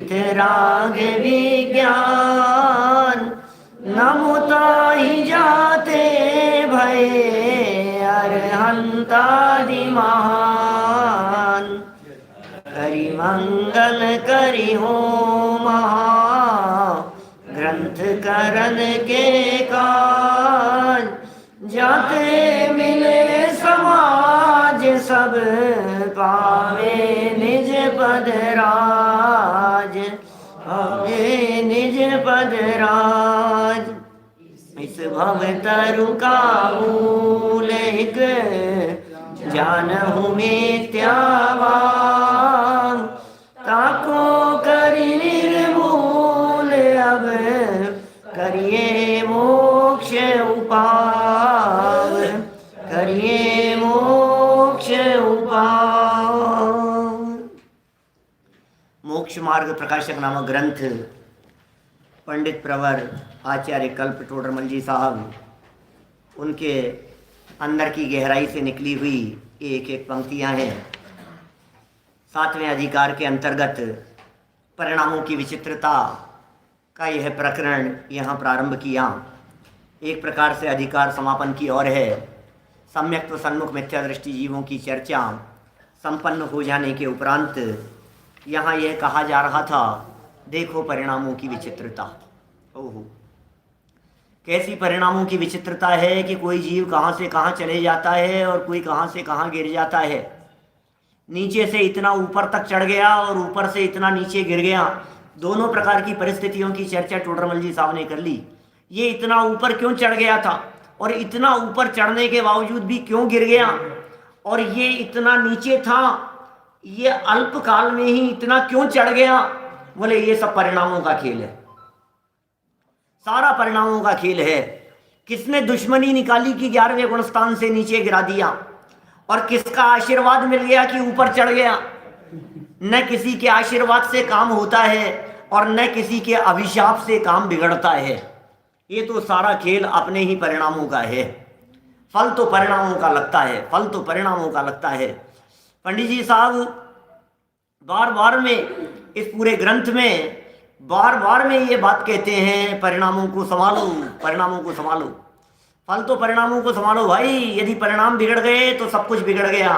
वीतराग विज्ञान नमुताहि जाते भये अरहंतादि महान। करि मंगल करि हो महा ग्रंथ करन के काज। जाते मिले समाज सब पावे निज पद राज। पावे निज पद राज। इस भव तरु का मूल एक जानहु मिथ्यावान। ताको करि निर्मूल अब करिए मोक्ष उपाय। करिए मोक्ष उपाय। मोक्ष मार्ग प्रकाशक नामक ग्रंथ पंडित प्रवर आचार्य कल्प टोडरमल जी साहब, उनके अंदर की गहराई से निकली हुई एक एक पंक्तियां हैं। 7वें अधिकार के अंतर्गत परिणामों की विचित्रता का यह प्रकरण यहाँ प्रारंभ किया। एक प्रकार से अधिकार समापन की ओर है। सम्यक व सन्मुख मिथ्या दृष्टि जीवों की चर्चा संपन्न हो जाने के उपरांत यहाँ यह कहा जा रहा था, देखो परिणामों की विचित्रता। ओहो, कैसी परिणामों की विचित्रता है कि कोई जीव कहाँ से कहाँ चले जाता है और कोई कहाँ से कहाँ गिर जाता है। नीचे से इतना ऊपर तक चढ़ गया और ऊपर से इतना नीचे गिर गया। दोनों प्रकार की परिस्थितियों की चर्चा टोडरमल जी साहब ने कर ली। ये इतना ऊपर क्यों चढ़ गया था और इतना ऊपर चढ़ने के बावजूद भी क्यों गिर गया, और ये इतना नीचे था, ये अल्पकाल में ही इतना क्यों चढ़ गया। बोले ये सब परिणामों का खेल है, सारा परिणामों का खेल है। किसने दुश्मनी निकाली कि 11वें गुणस्थान से नीचे गिरा दिया, और किसका आशीर्वाद मिल गया कि ऊपर चढ़ गया। न किसी के आशीर्वाद से काम होता है और न किसी के अभिशाप से काम बिगड़ता है। ये तो सारा खेल अपने ही परिणामों का है। फल तो परिणामों का लगता है, फल तो परिणामों का लगता है। पंडित जी साहब बार बार में इस पूरे ग्रंथ में बार बार में ये बात कहते हैं, परिणामों को संभालो, परिणामों को संभालो। फल तो परिणामों को संभालो भाई। यदि परिणाम बिगड़ गए तो सब कुछ बिगड़ गया,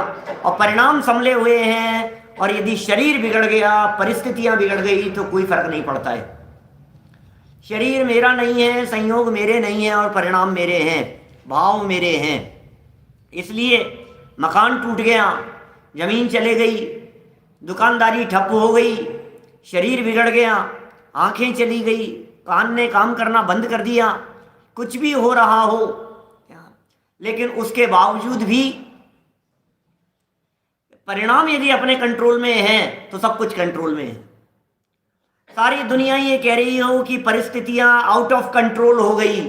और परिणाम संभले हुए हैं। और यदि शरीर बिगड़ गया, परिस्थितियां बिगड़ गई तो कोई फर्क नहीं पड़ता है। शरीर मेरा नहीं है, संयोग मेरे नहीं है, और परिणाम मेरे हैं, भाव मेरे हैं। इसलिए मकान टूट गया, जमीन चले गई, दुकानदारी ठप हो गई, शरीर बिगड़ गया, आंखें चली गई, कान ने काम करना बंद कर दिया, कुछ भी हो रहा हो, लेकिन उसके बावजूद भी परिणाम यदि अपने कंट्रोल में है तो सब कुछ कंट्रोल में है। सारी दुनिया ये कह रही हो कि परिस्थितियां आउट ऑफ कंट्रोल हो गई,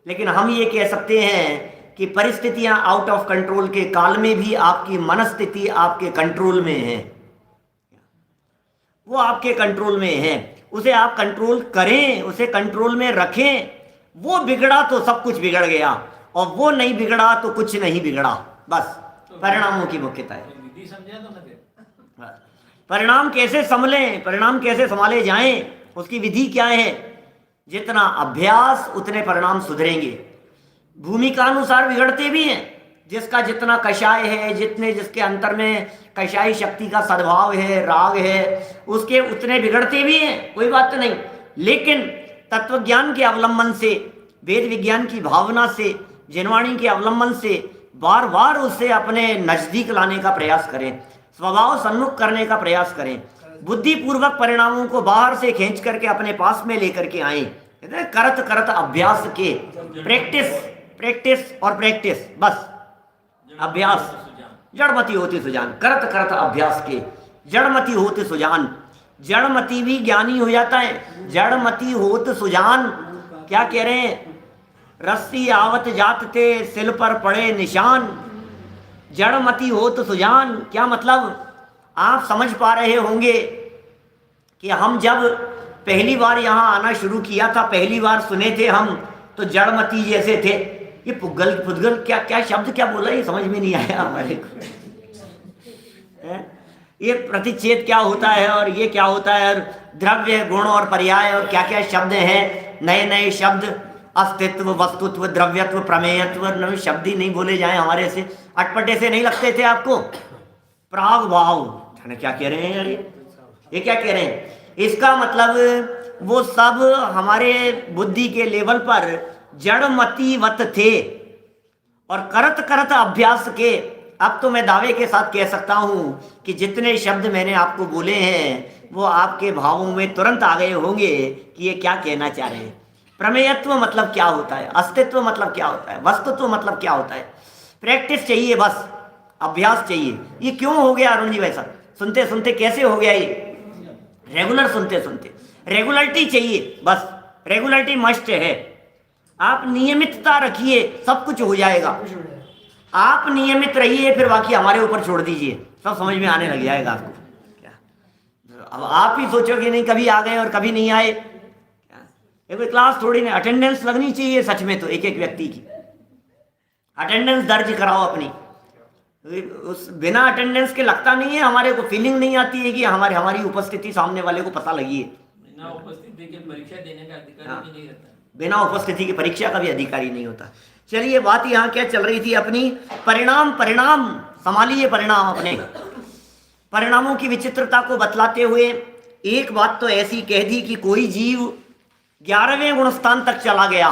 लेकिन हम ये कह सकते हैं कि परिस्थितियां आउट ऑफ कंट्रोल के काल में भी आपकी मनस्थिति आपके कंट्रोल में है। वो आपके कंट्रोल में है, उसे आप कंट्रोल करें, उसे कंट्रोल में रखें। वो बिगड़ा तो सब कुछ बिगड़ गया, और वो नहीं बिगड़ा तो कुछ नहीं बिगड़ा। बस परिणामों की मुख्यता है। परिणाम कैसे संभलें, परिणाम कैसे संभाले जाएं, उसकी विधि क्या है। जितना अभ्यास उतने परिणाम सुधरेंगे। भूमिका अनुसार बिगड़ते भी हैं। जिसका जितना कषाय है, जितने जिसके अंतर में कषाय शक्ति का सद्भाव है, राग है, उसके उतने बिगड़ते भी हैं, कोई बात नहीं। लेकिन तत्वज्ञान के अवलंबन से, वेद विज्ञान की भावना से, जिनवाणी के अवलंबन से बार बार उसे अपने नजदीक लाने का प्रयास करें, स्वभाव सन्मुख करने का प्रयास करें। बुद्धिपूर्वक परिणामों को बाहर से खींच करके अपने पास में लेकर के आए। करत करत अभ्यास के, प्रैक्टिस प्रैक्टिस और प्रैक्टिस, बस अभ्यास। जड़मती होती सुजान, करत करत अभ्यास के, जड़मती होते सुजान। जड़मती भी ज्ञानी हो जाता है। जड़मती होत सुजान, क्या कह रहे हैं, रस्सी आवत जात ते सिल पर पड़े निशान। जड़मती होत सुजान, क्या मतलब। आप समझ पा रहे होंगे कि हम जब पहली बार यहाँ आना शुरू किया था, पहली बार सुने थे हम, तो जड़मती जैसे थे। ये पुद्गल पुद्गल क्या क्या शब्द क्या बोला, ये समझ में नहीं आया हमारे को। ये प्रतिच्छेद क्या होता है और ये क्या होता है, और द्रव्य, गुण और पर्याय और क्या क्या शब्द हैं, नए नए शब्द, अस्तित्व, वस्तुत्व, द्रव्यत्व, प्रमेयत्व, नए शब्द ही नहीं बोले जाएं हमारे से, अटपटे से नहीं लगते थे आपको? प्राग भाव, क्या कह रहे हैं यार, ये क्या कह रहे हैं? इसका मतलब वो सब हमारे बुद्धि के लेवल पर जड़मतीवत थे और करत करत अभ्यास के अब तो मैं दावे के साथ कह सकता हूं कि जितने शब्द मैंने आपको बोले हैं वो आपके भावों में तुरंत आ गए होंगे कि ये क्या कहना चाह रहे हैं। प्रमेयत्व मतलब क्या होता है, अस्तित्व मतलब क्या होता है, वस्तुत्व मतलब क्या होता है। प्रैक्टिस चाहिए, बस अभ्यास चाहिए। ये क्यों हो गया अरुण जी वैसा? सुनते सुनते कैसे हो गया ये? रेगुलर सुनते सुनते रेगुलरिटी चाहिए, बस रेगुलरिटी मस्ट है। आप नियमितता रखिए, सब कुछ हो जाएगा। आप नियमित रहिए, फिर बाकी हमारे ऊपर छोड़ दीजिए, सब समझ में आने लग जाएगा आपको। क्या अब आप ही सोचोगे नहीं कभी आ गए और कभी नहीं आए? कोई क्लास थोड़ी नहीं, अटेंडेंस लगनी चाहिए सच में तो एक एक व्यक्ति की। अटेंडेंस दर्ज कराओ अपनी, उस बिना अटेंडेंस के लगता नहीं है, हमारे को फीलिंग नहीं आती है कि हमारी उपस्थिति सामने वाले को पता लगी है। बिना उपस्थिति के परीक्षा देने का अधिकार नहीं रहता, बिना उपस्थिति की परीक्षा का भी अधिकारी नहीं होता। चलिए, बात यहाँ क्या चल रही थी अपनी? परिणाम संभालिए, परिणाम अपने परिणामों की विचित्रता को बतलाते हुए एक बात तो ऐसी कह दी कि कोई जीव 11वें गुणस्थान तक चला गया,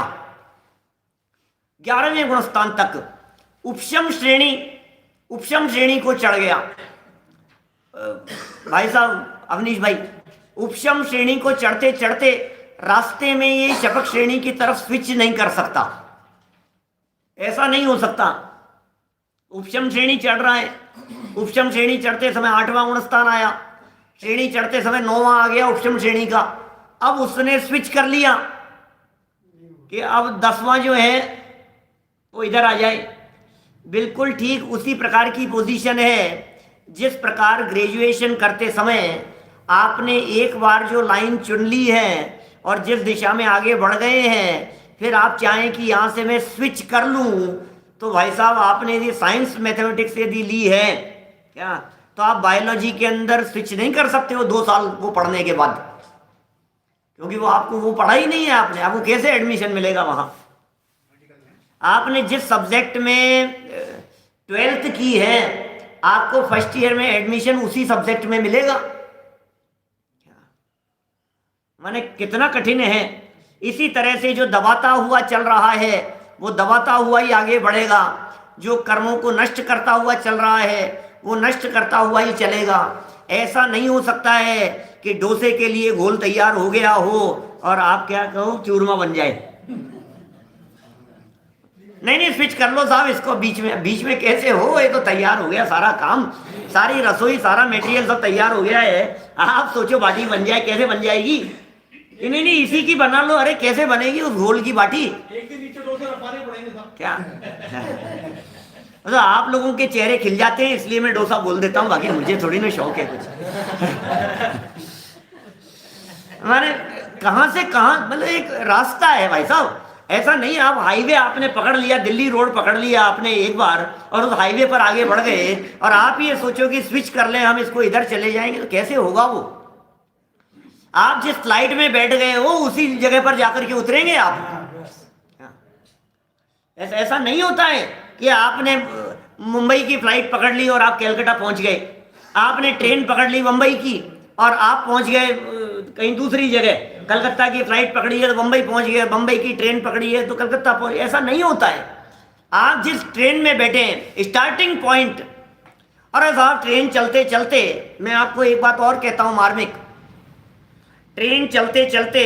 11वें गुणस्थान तक उपशम श्रेणी को चढ़ गया। भाई साहब अवनीश भाई, उपशम श्रेणी को चढ़ते चढ़ते रास्ते में ये शपक श्रेणी की तरफ स्विच नहीं कर सकता, ऐसा नहीं हो सकता। उपशम श्रेणी चढ़ रहा है, उपशम श्रेणी चढ़ते समय 8वां गुण स्थान आया, श्रेणी चढ़ते समय 9वां आ गया उपशम श्रेणी का। अब उसने स्विच कर लिया कि अब 10वां जो है वो इधर आ जाए। बिल्कुल ठीक उसी प्रकार की पोजीशन है जिस प्रकार ग्रेजुएशन करते समय आपने एक बार जो लाइन चुन ली है और जिस दिशा में आगे बढ़ गए हैं, फिर आप चाहें कि यहाँ से मैं स्विच कर लूँ, तो भाई साहब आपने यदि साइंस मैथमेटिक्स यदि ली है क्या, तो आप बायोलॉजी के अंदर स्विच नहीं कर सकते हो 2 साल वो पढ़ने के बाद, क्योंकि वो आपको वो पढ़ा ही नहीं है आपने। आपको कैसे एडमिशन मिलेगा वहाँ? आपने जिस सब्जेक्ट में 12th की है, आपको फर्स्ट ईयर में एडमिशन उसी सब्जेक्ट में मिलेगा। माने कितना कठिन है। इसी तरह से जो दबाता हुआ चल रहा है वो दबाता हुआ ही आगे बढ़ेगा, जो कर्मों को नष्ट करता हुआ चल रहा है वो नष्ट करता हुआ ही चलेगा। ऐसा नहीं हो सकता है कि डोसे के लिए घोल तैयार हो गया हो और आप क्या कहो चूरमा बन जाए। नहीं, स्विच कर लो साहब इसको, बीच में कैसे हो? ये तो तैयार हो गया सारा काम, सारी रसोई, सारा मटेरियल सब तैयार हो गया है। आप सोचो बाटी बन जाए, कैसे बन जाएगी? नहीं, इसी की बना लो। अरे कैसे बनेगी उस घोल की बाटी? एक दिन नीचे डोसे रखवाने पड़ेंगे साहब। क्या मतलब आप लोगों के चेहरे खिल जाते हैं इसलिए मैं डोसा बोल देता हूँ, बाकी मुझे थोड़ी ना शौक है कुछ। हमारे कहाँ से कहाँ, मतलब एक रास्ता है भाई साहब। ऐसा नहीं आप हाईवे आपने पकड़ लिया, दिल्ली रोड पकड़ लिया आपने एक बार और उस हाईवे पर आगे बढ़ गए और आप ये सोचो कि स्विच कर लें, हम इसको इधर चले जाएंगे, तो कैसे होगा वो? आप जिस फ्लाइट में बैठ गए हो उसी जगह पर जाकर के उतरेंगे आप। ऐसा नहीं होता है कि आपने मुंबई की फ्लाइट पकड़ ली और आप कलकत्ता पहुंच गए, आपने ट्रेन पकड़ ली मुंबई की और आप पहुंच गए कहीं दूसरी जगह। कलकत्ता की फ्लाइट पकड़ी है तो मुंबई पहुंच गए, मुंबई की ट्रेन पकड़ी है तो कलकत्ता पहुंच। ऐसा नहीं होता है। आप जिस ट्रेन में बैठे हैं स्टार्टिंग पॉइंट, अरे साहब ट्रेन चलते चलते, मैं आपको एक बात और कहता हूं मार्मिक, ट्रेन चलते चलते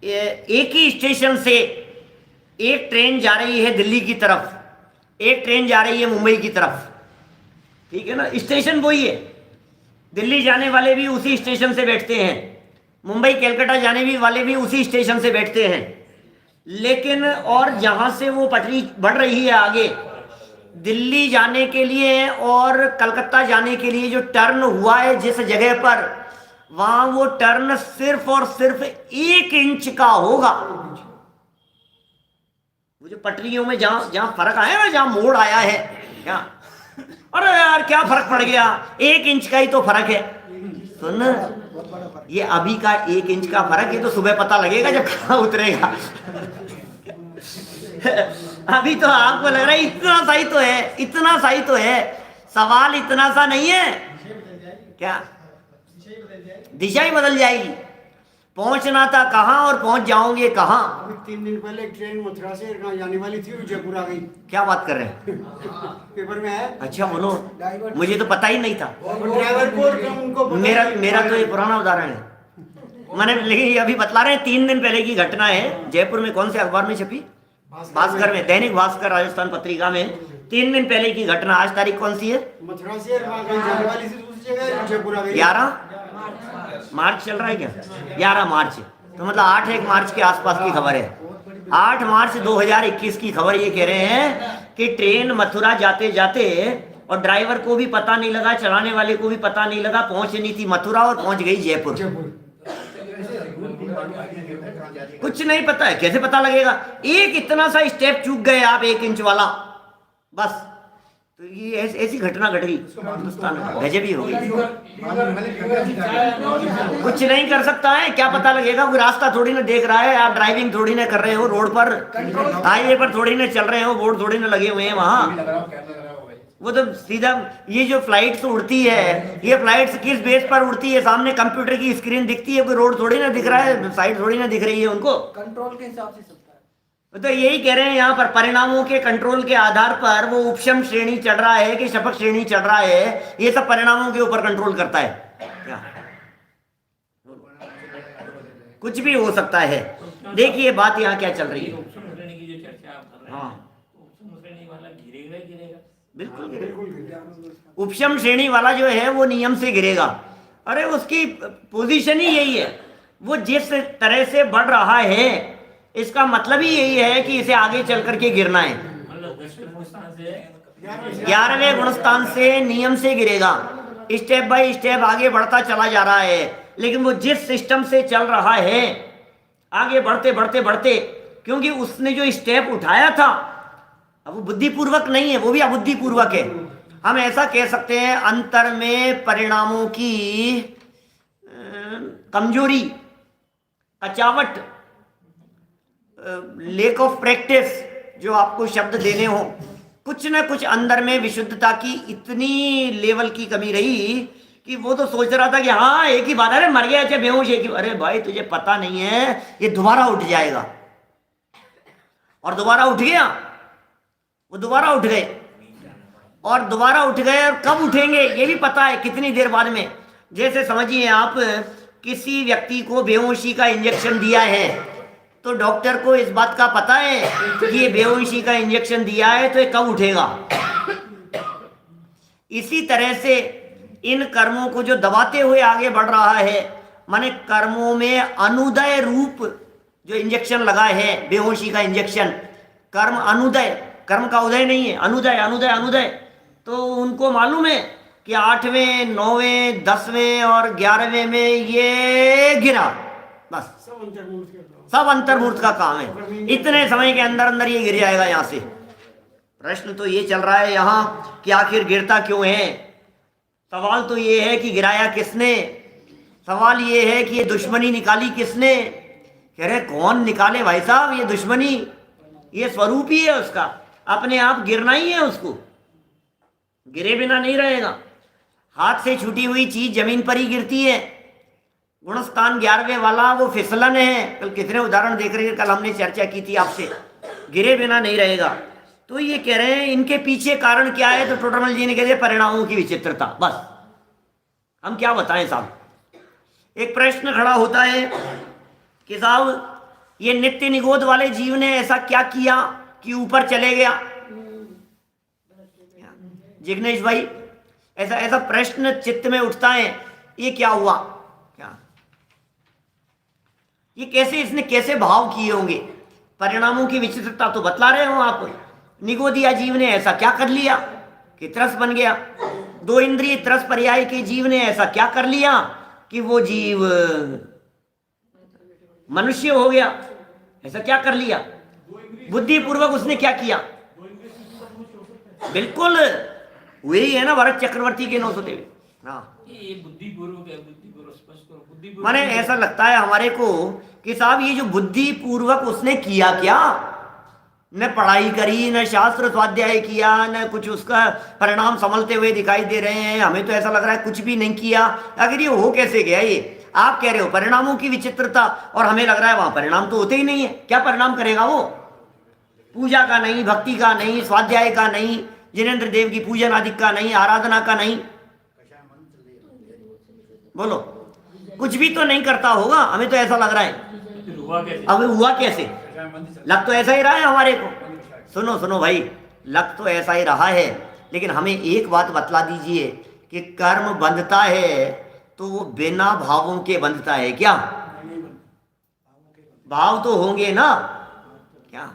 एक ही स्टेशन से एक ट्रेन जा रही है दिल्ली की तरफ, एक ट्रेन जा रही है मुंबई की तरफ, ठीक है ना? स्टेशन वही है, दिल्ली जाने वाले भी उसी स्टेशन से बैठते हैं, मुंबई कलकत्ता जाने भी वाले भी उसी स्टेशन से बैठते हैं। लेकिन और जहाँ से वो पटरी बढ़ रही है आगे दिल्ली जाने के लिए और कलकत्ता जाने के लिए जो टर्न हुआ है जिस जगह पर, वहाँ वो टर्न सिर्फ और सिर्फ 1 इंच का होगा। वो जो पटरियों में जहाँ फर्क आया ना, जहाँ मोड़ आया है, क्या अरे यार क्या फर्क पड़ गया, 1 इंच का ही तो फर्क है। सुन, ये अभी का 1 इंच का फर्क, ये तो सुबह पता लगेगा जब कहाँ उतरेगा। अभी तो आपको लग रहा है इतना सही तो है, इतना सही तो है। सवाल इतना सा नहीं है क्या, दिशा ही बदल जाएगी। पहुंचना था कहाँ और पहुंच जाओगे कहाँ। अभी 3 दिन पहले एक ट्रेन मथुरा से जाने वाली थी, जयपुर आ गई। क्या बात कर रहे हैं, पेपर में है। अच्छा बोलो, मुझे तो पता ही नहीं था। ड्राइवर को उनको मेरा तो ये पुराना उदाहरण है मैंने, लेकिन ये अभी बतला रहे हैं 3 दिन पहले की घटना है। जयपुर में कौन से अखबार में छपी, भास्कर में, दैनिक भास्कर राजस्थान पत्रिका में 3 दिन पहले की घटना। आज तारीख कौन सी है, मथुरा से जाने वाली थी दूसरी जगह, जयपुर आ गई। 11 मार्च चल रहा है क्या, 11 मार्च, तो मतलब 8-1 मार्च के आसपास की खबर है। 8 मार्च 2021 की खबर ये कह रहे हैं कि ट्रेन मथुरा जाते जाते, और ड्राइवर को भी पता नहीं लगा, चलाने वाले को भी पता नहीं लगा, पहुंचनी थी मथुरा और पहुंच गई जयपुर। कुछ नहीं पता है, कैसे पता लगेगा। एक इतना सा स्टेप चूक गए आप, 1 इंच वाला, बस तो ये ऐसी घटना घट गई हिंदुस्तान में, गजब ही हो गई। कुछ नहीं कर सकता है, क्या पता लगेगा, कोई रास्ता थोड़ी ना देख रहा है। आप ड्राइविंग थोड़ी ना कर रहे हो, रोड पर हाईवे पर थोड़ी ना चल रहे हो, बोर्ड थोड़ी ना लगे हुए हैं वहां। वो तो सीधा, ये जो फ्लाइट्स उड़ती है, ये फ्लाइट्स किस बेस पर उड़ती है, सामने कंप्यूटर की स्क्रीन दिखती है, कोई रोड थोड़ी ना दिख रहा है, साइड थोड़ी ना दिख रही है उनको, कंट्रोल के हिसाब से चलता है। तो यही कह रहे हैं यहाँ पर, परिणामों के कंट्रोल के आधार पर वो उपशम श्रेणी चढ़ रहा है कि शपथ श्रेणी चढ़ रहा है, ये सब परिणामों के ऊपर कंट्रोल करता है। क्या कुछ भी हो सकता है। देखिए बात यहाँ क्या चल रही है। हाँ बिल्कुल गिरेगा, उपशम श्रेणी वाला जो है वो नियम से गिरेगा। अरे उसकी पोजीशन ही यही है, वो जिस तरह से बढ़ रहा है इसका मतलब ही यही है कि इसे आगे चल करके गिरना है। 11वें गुणस्थान से नियम से गिरेगा, स्टेप बाय स्टेप आगे बढ़ता चला जा रहा है। लेकिन वो जिस सिस्टम से चल रहा है, आगे बढ़ते बढ़ते बढ़ते, क्योंकि उसने जो स्टेप उठाया था, अब वो बुद्धिपूर्वक नहीं है, वो भी अबुद्धिपूर्वक है। हम ऐसा कह सकते हैं, अंतर में परिणामों की कमजोरी, कचावट, लेक ऑफ प्रैक्टिस, जो आपको शब्द देने हो, कुछ ना कुछ अंदर में विशुद्धता की इतनी लेवल की कमी रही कि वो तो सोच रहा था कि हाँ एक ही बात, अरे मर गया चाहे बेहोश, एक ही, अरे भाई तुझे पता नहीं है ये दोबारा उठ जाएगा, और दोबारा उठ गया, वो दोबारा उठ गए, और दोबारा उठ गए, और कब उठेंगे ये भी पता है, कितनी देर बाद में। जैसे समझिए आप किसी व्यक्ति को बेहोशी का इंजेक्शन दिया है, तो डॉक्टर को इस बात का पता है कि ये बेहोशी का इंजेक्शन दिया है तो ये कब उठेगा। इसी तरह से इन कर्मों को जो दबाते हुए आगे बढ़ रहा है, माने कर्मों में अनुदय रूप जो इंजेक्शन लगा है, बेहोशी का इंजेक्शन, कर्म अनुदय, कर्म का उदय नहीं है, अनुदय अनुदय अनुदय। तो उनको मालूम है कि 8वें 9वें 10वें और 11वें में ये गिरा, बस सब अंतर्मूर्त का काम है, इतने समय के अंदर अंदर ये गिर जाएगा यहाँ से। प्रश्न तो ये चल रहा है यहाँ कि आखिर गिरता क्यों है। सवाल तो ये है कि गिराया किसने, सवाल ये है कि ये दुश्मनी निकाली किसने। कह रहे कौन निकाले भाई साहब, ये दुश्मनी, ये स्वरूप ही है उसका, अपने आप गिरना ही है उसको, गिरे बिना नहीं रहेगा। हाथ से छूटी हुई चीज जमीन पर ही गिरती है। गुणस्थान 11वें वाला वो फिसलन है, कल कितने उदाहरण देख रहे हैं, कल हमने चर्चा की थी आपसे, गिरे बिना नहीं रहेगा। तो ये कह रहे हैं इनके पीछे कारण क्या है, तो टोडरमल जी ने कह दिया परिणामों की विचित्रता। बस हम क्या बताएं साहब। एक प्रश्न खड़ा होता है कि साहब ये नित्य निगोद वाले जीव ने ऐसा क्या किया कि ऊपर चले गया। जिग्नेश भाई, ऐसा ऐसा प्रश्न चित्त में उठता है, ये क्या हुआ, क्या ये कैसे, इसने कैसे भाव किए होंगे। परिणामों की विचित्रता तो बतला रहे हो आप, निगोदिया जीव ने ऐसा क्या कर लिया कि त्रस बन गया। 2 इंद्रिय त्रस पर्याय के जीव ने ऐसा क्या कर लिया कि वो जीव मनुष्य हो गया, ऐसा क्या कर लिया, बुद्धिपूर्वक उसने क्या किया। बिल्कुल हुए ही है ना भरत चक्रवर्ती के 900 हुए। हाँ, ये बुद्धिपूर्वक है, बुद्धिपूर्वक स्पष्ट करो, बुद्धिपूर्वक। माने ऐसा लगता है हमारे को कि साहब ये जो बुद्धि पूर्वक उसने किया क्या, न पढ़ाई करी, न शास्त्र स्वाध्याय किया, न कुछ उसका परिणाम संभलते हुए दिखाई दे रहे हैं। हमें तो ऐसा लग रहा है कुछ भी नहीं किया। आखिर ये हो कैसे गया? ये आप कह रहे हो परिणामों की विचित्रता, और हमें लग रहा है वहां परिणाम तो होते ही नहीं है। क्या परिणाम करेगा वो? पूजा का नहीं, भक्ति का नहीं, स्वाध्याय का नहीं, जिनेन्द्र देव की पूजन आदि का नहीं, आराधना का नहीं, बोलो कुछ भी तो नहीं करता होगा। हमें तो ऐसा लग रहा है। फिर हुआ कैसे? अब हुआ कैसे? लग तो ऐसा ही रहा है हमारे को। सुनो सुनो भाई, लग तो ऐसा ही रहा है, लेकिन हमें एक बात बतला दीजिए कि कर्म बंधता है तो वो बिना भावों के बंधता है क्या? भाव तो होंगे ना। क्या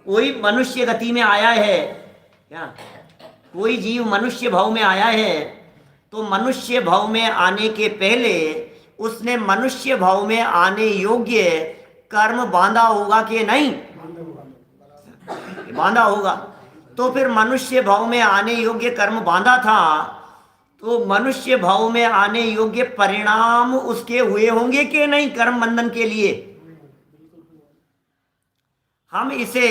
कोई मनुष्य गति में आया है क्या? कोई जीव मनुष्य भाव में आया है तो मनुष्य भाव में आने के पहले उसने मनुष्य भाव में आने योग्य कर्म बांधा होगा कि नहीं? बांधा होगा। तो फिर मनुष्य भाव में आने योग्य कर्म बांधा था, तो मनुष्य भाव में आने योग्य परिणाम उसके हुए होंगे कि नहीं कर्म बंधन के लिए? हम इसे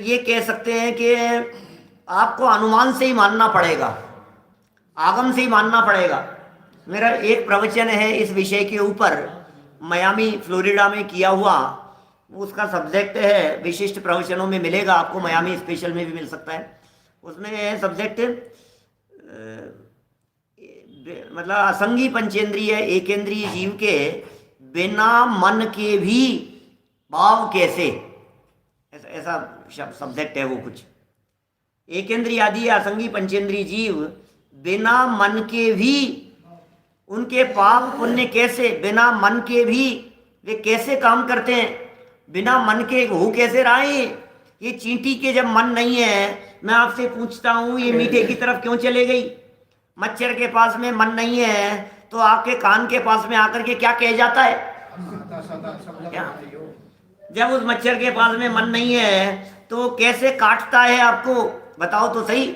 ये कह सकते हैं कि आपको अनुमान से ही मानना पड़ेगा, आगम से ही मानना पड़ेगा। मेरा एक प्रवचन है इस विषय के ऊपर, मियामी फ्लोरिडा में किया हुआ। उसका सब्जेक्ट है, विशिष्ट प्रवचनों में मिलेगा आपको, मियामी स्पेशल में भी मिल सकता है। उसमें सब्जेक्ट मतलब असंगी पंचेंद्रिय एकेंद्रीय जीव के बिना मन के भी भाव कैसे, ऐसा सब्जेक्ट है वो कुछ। एकेंद्रीय आदि असंगी पंचेंद्रीय जीव बिना मन के भी उनके पाप पुण्य कैसे, बिना मन के भी वे कैसे काम करते हैं, बिना मन के हो कैसे रहा है? ये चींटी के जब मन नहीं है, मैं आपसे पूछता हूं ये मीठे की तरफ क्यों चले गई? मच्छर के पास में मन नहीं है तो आपके कान के पास में आकर के क्या कह जाता है? क्या? जब उस मच्छर के पास में मन नहीं है तो कैसे काटता है आपको, बताओ तो सही।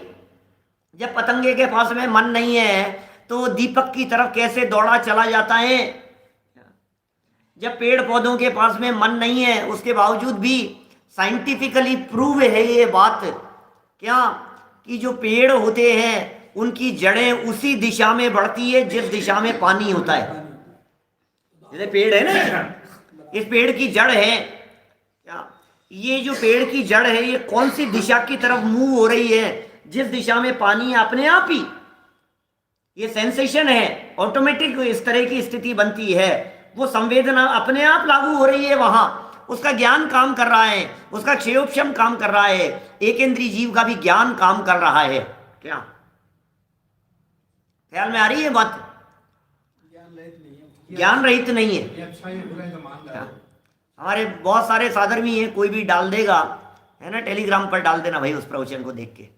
जब पतंगे के पास में मन नहीं है तो दीपक की तरफ कैसे दौड़ा चला जाता है? जब पेड़ पौधों के पास में मन नहीं है, उसके बावजूद भी साइंटिफिकली प्रूव है ये बात क्या, कि जो पेड़ होते हैं उनकी जड़ें उसी दिशा में बढ़ती है जिस दिशा में पानी होता है। जैसे पेड़ है ना, इस पेड़ की जड़ है क्या, ये जो पेड़ की जड़ है ये कौन सी दिशा की तरफ मूव हो रही है? जिस दिशा में पानी है, अपने आप ही ये सेंसेशन है, ऑटोमेटिक इस तरह की स्थिति बनती है। वो संवेदना अपने आप लागू हो रही है वहां, उसका ज्ञान काम कर रहा है, उसका क्षेयोपशम काम कर रहा है, एक इंद्रिय जीव का भी ज्ञान काम कर रहा है। क्या ख्याल में आ रही है बात? ज्ञान रहित नहीं है। हमारे बहुत सारे साधर्मी हैं, कोई भी डाल देगा है ना, टेलीग्राम पर डाल देना भाई उस प्रवचन को देख के।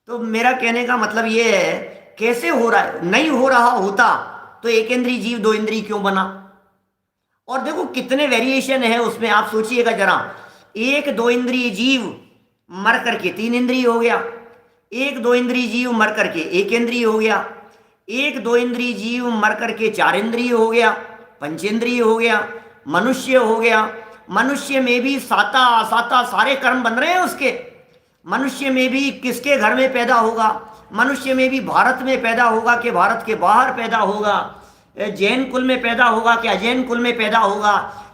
तो मेरा कहने का मतलब ये है, कैसे हो रहा है? नहीं हो रहा होता तो एक इंद्रिय जीव दो इंद्रिय क्यों बना? और देखो कितने वेरिएशन है उसमें, आप सोचिएगा जरा। एक दो इंद्रिय जीव मर करके तीन इंद्रिय हो गया, एक दो इंद्रिय जीव मर करके एक इंद्रिय हो गया, एक दो इंद्रिय जीव मर करके चार इंद्रिय हो गया, पंचेंद्रिय हो गया, मनुष्य हो गया। मनुष्य में भी साता असाता सारे कर्म बन रहे हैं उसके। मनुष्य में भी किसके घर में पैदा होगा? मनुष्य में भी भारत में पैदा होगा कि भारत के बाहर पैदा होगा? जैन कुल में पैदा होगा कि अजैन कुल में पैदा होगा?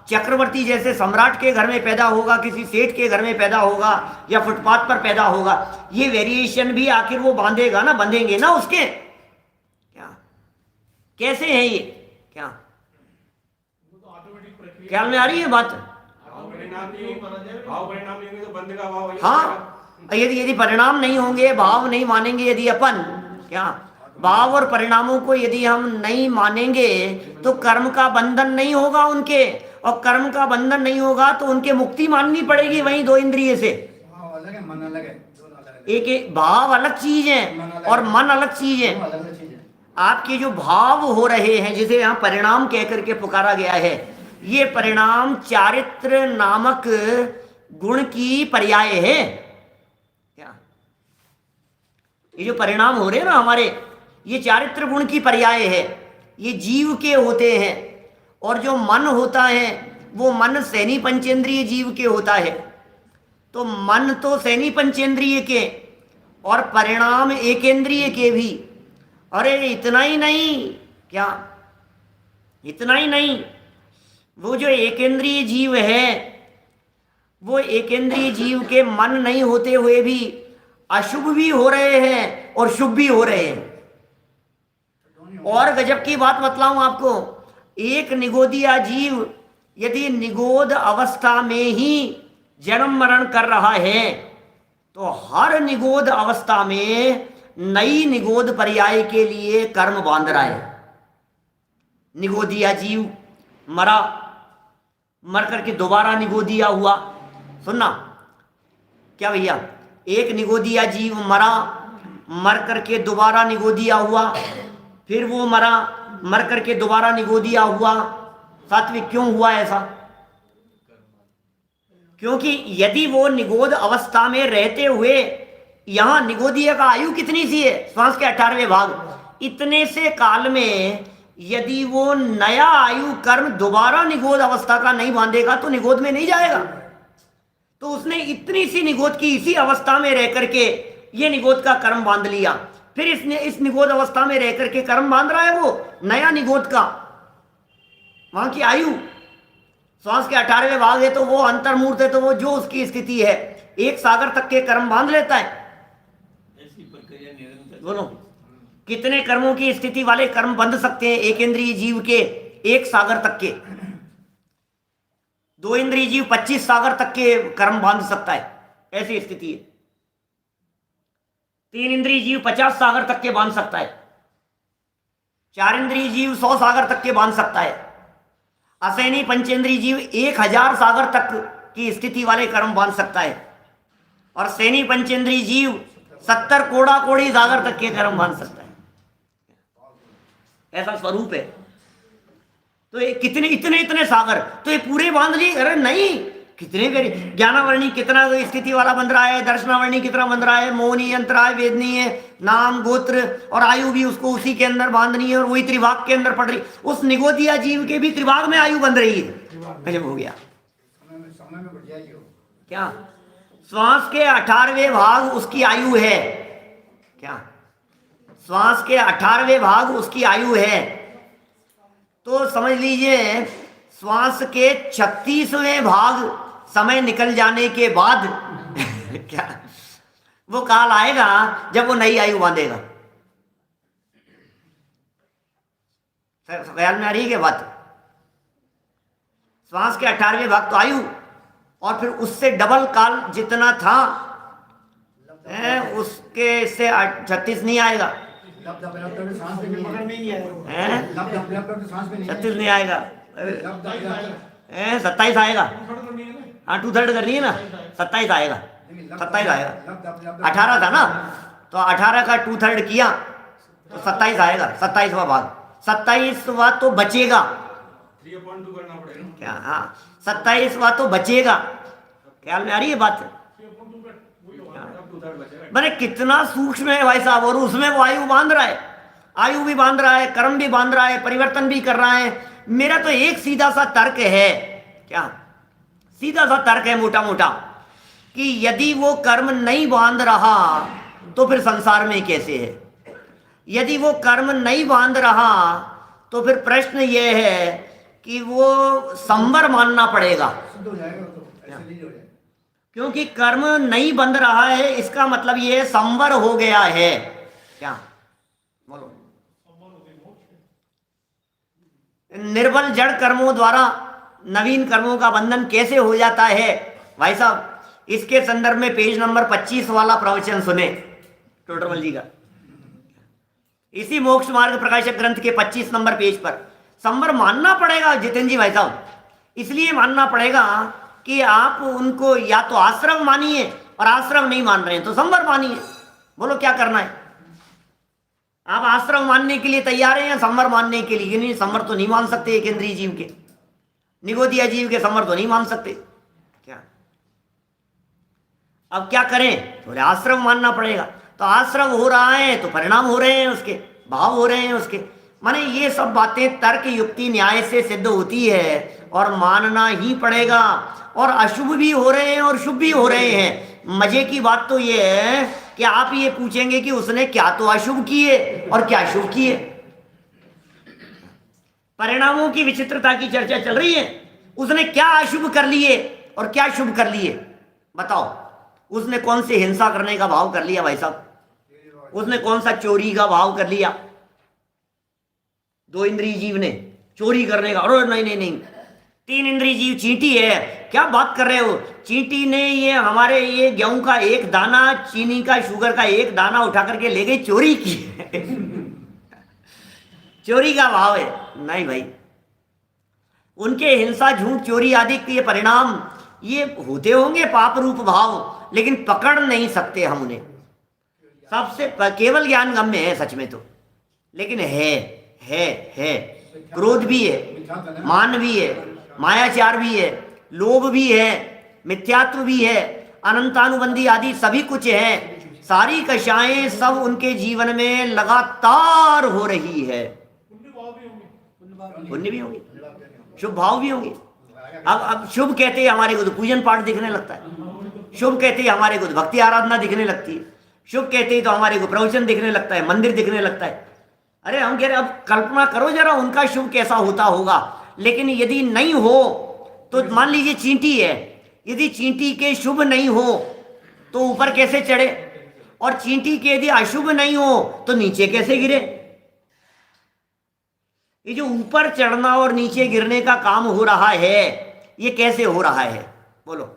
चक्रवर्ती जैसे सम्राट के घर में पैदा होगा, किसी सेठ के घर में पैदा होगा, या फुटपाथ पर पैदा होगा? ये वेरिएशन भी आखिर वो बांधेगा ना, बंधेंगे ना उसके। क्या कैसे है ये? क्या ख्याल में आ रही है बात? हाँ, यदि परिणाम नहीं होंगे, भाव नहीं मानेंगे, यदि अपन क्या भाव और परिणामों को यदि हम नहीं मानेंगे तो कर्म का बंधन नहीं होगा उनके, और कर्म का बंधन नहीं होगा तो उनके मुक्ति माननी पड़ेगी वहीं दो इंद्रिय से। एक भाव अलग चीज है और मन अलग चीज है। आपके जो भाव हो रहे हैं, जिसे यहाँ परिणाम कह करके पुकारा गया है, ये परिणाम चारित्र नामक गुण की पर्याय है। क्या ये जो परिणाम हो रहे हैं ना हमारे, ये चारित्र गुण की पर्याय है, ये जीव के होते हैं। और जो मन होता है वो मन सैनी पंचेंद्रिय जीव के होता है। तो मन तो सैनी पंचेंद्रिय के और परिणाम एकेंद्रिय के भी। अरे इतना ही नहीं, क्या इतना ही नहीं, वो जो एकेंद्रिय जीव है, वो एकेंद्रिय जीव के मन नहीं होते हुए भी अशुभ भी हो रहे हैं और शुभ भी हो रहे हैं। और गजब की बात बतलाऊं आपको, एक निगोदिया जीव यदि निगोद अवस्था में ही जन्म मरण कर रहा है तो हर निगोद अवस्था में नई निगोद पर्याय के लिए कर्म बांध रहा है। निगोदिया जीव मरा, मर करके दोबारा निगोदिया हुआ। सुनना क्या भैया, एक निगोदिया जीव मरा, मर करके दोबारा निगोदिया हुआ, फिर वो मरा, मर करके दोबारा निगोदिया हुआ। सात्विक क्यों हुआ ऐसा? क्योंकि यदि वो निगोद अवस्था में रहते हुए, यहां निगोदिया का आयु कितनी सी है, श्वास के 18वें भाग, इतने से काल में यदि वो नया आयु कर्म दोबारा निगोद अवस्था का नहीं बांधेगा तो निगोद में नहीं जाएगा। तो उसने इतनी सी निगोद की इसी अवस्था में रह करके ये निगोद का कर्म बांध लिया, फिर इसने इस निगोद अवस्था में रह करके कर्म बांध रहा है वो नया निगोद का। वहां की आयु श्वास के 18वें भाग है तो वो अंतर्मूर्त है, तो वो जो उसकी स्थिति है एक सागर तक के कर्म बांध लेता है। ऐसी प्रक्रिया निरंतर। बोलो कितने कर्मों की स्थिति वाले कर्म बंध सकते हैं एक इंद्रिय जीव के? एक सागर तक के। दो इंद्रिय जीव 25 सागर तक के कर्म बांध सकता है, ऐसी स्थिति है। तीन इंद्रिय जीव 50 सागर तक के बांध सकता है। चार इंद्रिय जीव 100 सागर तक के बांध सकता है। असैनी पंचेंद्रिय जीव 1000 सागर तक की स्थिति वाले कर्म बांध सकता है। और सैनी पंचेंद्रिय जीव 70 कोड़ा कोड़ी सागर तक के कर्म बांध सकता है। ऐसा स्वरूप है। तो ये कितने इतने इतने सागर, तो ये पूरे बांध लिए? अरे नहीं, कितने करी। ज्ञानावर्णी कितना स्थिति वाला बन रहा है, दर्शनावर्णी कितना बन रहा है, मोहनी अंतराय वेदनी है, नाम गोत्र और आयु भी उसको उसी के अंदर बांधनी है और वही त्रिभाग के अंदर पड़ रही। उस निगोदिया जीव के भी त्रिभाग में आयु बंध रही है। गजब हो गया क्या? श्वास के 18वें भाग उसकी आयु है क्या? श्वास के 18वें भाग उसकी आयु है। तो समझ लीजिए श्वास के 36वें भाग समय निकल जाने के बाद क्या वो काल आएगा जब वो नई आयु बांधेगा। ख्याल में आ रही है क्या बात? श्वास के 18वें भाग तो आयु, और फिर उससे डबल काल जितना था उसके से 36 नहीं आएगा। 36 नहीं आएगा, 27 आएगा। हाँ 2/3 करनी है ना, 27 आएगा। 27 आएगा। 18 था ना, तो 18 का 2/3 किया तो 27 आएगा। 27वां भाग, 27वां तो बचेगा क्या? हाँ 27वां तो बचेगा। ख्याल में आ रही है बात? मैंने कितना सूक्ष्म है भाई साहब। और उसमें वो आयु बांध रहा है, आयु भी बांध रहा है, कर्म भी बांध रहा है, परिवर्तन भी कर रहा है। मेरा तो एक सीधा सा तर्क है, क्या सीधा सा तर्क है मोटा मोटा, कि यदि वो कर्म नहीं बांध रहा तो फिर संसार में कैसे है? यदि वो कर्म नहीं बांध रहा तो फिर प्रश्न ये है कि वो संवर मानना पड़ेगा, क्योंकि कर्म नहीं बंध रहा है इसका मतलब ये संवर हो गया है। क्या बोलो? निर्बल जड़ कर्मों द्वारा नवीन कर्मों का बंधन कैसे हो जाता है भाई साहब? इसके संदर्भ में पेज नंबर 25 वाला प्रवचन सुने टोडरमल जी का, इसी मोक्ष मार्ग प्रकाशक ग्रंथ के 25 नंबर पेज पर। संवर मानना पड़ेगा जितेंद्र जी भाई साहब, इसलिए मानना पड़ेगा कि आप उनको या तो आश्रम मानिए, और आश्रम नहीं मान रहे हैं तो संवर मानिए। बोलो क्या करना है? आप आश्रम मानने के लिए तैयार हैं या संवर मानने के लिए? नहीं, संवर तो नहीं मान सकते एक इंद्रिय जीव के, निगोदिया जीव के संवर तो नहीं मान सकते। क्या अब क्या करें? बोले आश्रम मानना पड़ेगा। तो आश्रव हो रहा है तो परिणाम हो रहे हैं उसके, भाव हो रहे हैं उसके। माने ये सब बातें तर्क युक्ति न्याय से सिद्ध होती है और मानना ही पड़ेगा। और अशुभ भी हो रहे हैं और शुभ भी हो रहे हैं। मजे की बात तो ये है कि आप ये पूछेंगे कि उसने क्या तो अशुभ किए और क्या शुभ किए। परिणामों की विचित्रता की चर्चा चल रही है। उसने क्या अशुभ कर लिए और क्या शुभ कर लिए, बताओ। उसने कौन से हिंसा करने का भाव कर लिया भाई साहब, उसने कौन सा चोरी का भाव कर लिया। दो इंद्रिय जीव ने चोरी करने का, अरे नहीं नहीं नहीं, तीन इंद्रिय जीव चींटी है, क्या बात कर रहे हो। चींटी ने ये हमारे ये गेहूं का एक दाना, चीनी का, शुगर का एक दाना उठा करके ले गई, चोरी की चोरी का भाव है। नहीं भाई, उनके हिंसा, झूठ, चोरी आदि के ये परिणाम ये होते होंगे पाप रूप भाव, लेकिन पकड़ नहीं सकते हम उन्हें। सबसे केवल ज्ञान गम्य है सच में तो, लेकिन है क्रोध भी है, मान भी है, मायाचार भी है, लोभ भी है, मिथ्यात्व भी है, अनंतानुबंधी आदि सभी कुछ है। सारी कषाएं सब उनके जीवन में लगातार हो रही है। पुण्य भी होंगे, शुभ भाव भी होंगे। अब शुभ कहते हैं हमारे को तो पूजन पाठ दिखने लगता है, शुभ कहते हैं हमारे को तो भक्ति आराधना दिखने लगती है, शुभ कहते हैं तो हमारे को प्रवचन दिखने लगता है, मंदिर दिखने लगता है। अरे हम कह रहे अब कल्पना करो जरा उनका शुभ कैसा होता होगा। लेकिन यदि नहीं हो तो मान लीजिए चींटी है, यदि चींटी के शुभ नहीं हो तो ऊपर कैसे चढ़े, और चींटी के यदि अशुभ नहीं हो तो नीचे कैसे गिरे। ये जो ऊपर चढ़ना और नीचे गिरने का काम हो रहा है, ये कैसे हो रहा है बोलो।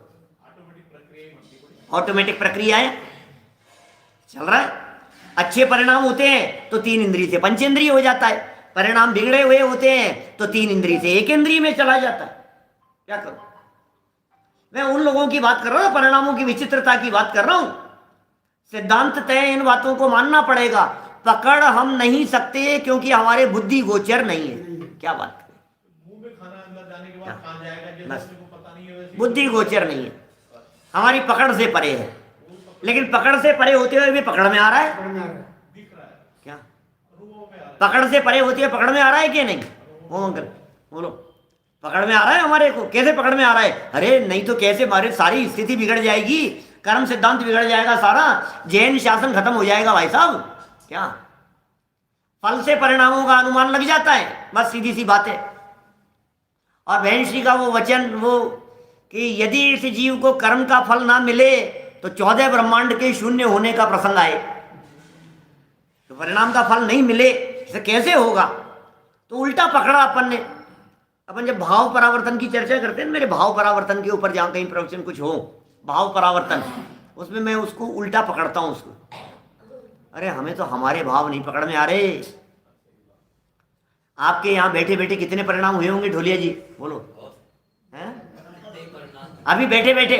ऑटोमेटिक प्रक्रिया है, चल रहा है। अच्छे परिणाम होते हैं तो तीन इंद्रिय से पंचेंद्रिय हो जाता है, परिणाम बिगड़े हुए होते हैं तो तीन इंद्रिय से एक इंद्रिय में चला जाता है। क्या करूं मैं, उन लोगों की बात कर रहा हूं, परिणामों की विचित्रता की बात कर रहा हूं। सिद्धांत तय इन बातों को मानना पड़ेगा, पकड़ हम नहीं सकते क्योंकि हमारे बुद्धि गोचर नहीं है। क्या बात करें, मुंह में खाना अंदर जाने के बाद कहां जाएगा जैसे को पता नहीं है, वैसे बुद्धि गोचर नहीं है, हमारी पकड़ से परे है। लेकिन पकड़ से परे होते हुए भी पकड़ में आ रहा है, दिख रहा है, क्या रूपों में आ रहा है। पकड़ से परे होते हुए पकड़ में आ रहा है कि नहीं। ओ अंकल बोलो, पकड़ में आ रहा है हमारे को, कैसे पकड़ में आ रहा है। अरे नहीं तो कैसे, हमारे सारी स्थिति बिगड़ जाएगी, कर्म सिद्धांत बिगड़ जाएगा, सारा जैन शासन खत्म हो जाएगा भाई साहब। क्या फल से परिणामों का अनुमान लग जाता है, बस सीधी सी बात है। और बहन श्री का वो वचन वो कि यदि इस जीव को कर्म का फल ना मिले तो 14 ब्रह्मांड के शून्य होने का प्रसंग आए, तो परिणाम का फल नहीं मिले इसे कैसे होगा। तो उल्टा पकड़ा अपन ने। अपन जब भाव परावर्तन की चर्चा करते हैं, मेरे भाव परावर्तन के ऊपर जहां कहीं प्रवचन कुछ हो, भाव परावर्तन, उसमें मैं उसको उल्टा पकड़ता हूं उसको। अरे हमें तो हमारे भाव नहीं पकड़ में आ रहे। आपके यहाँ बैठे बैठे कितने परिणाम हुए होंगे ढोलिया जी, बोलो हैं? अभी बैठे बैठे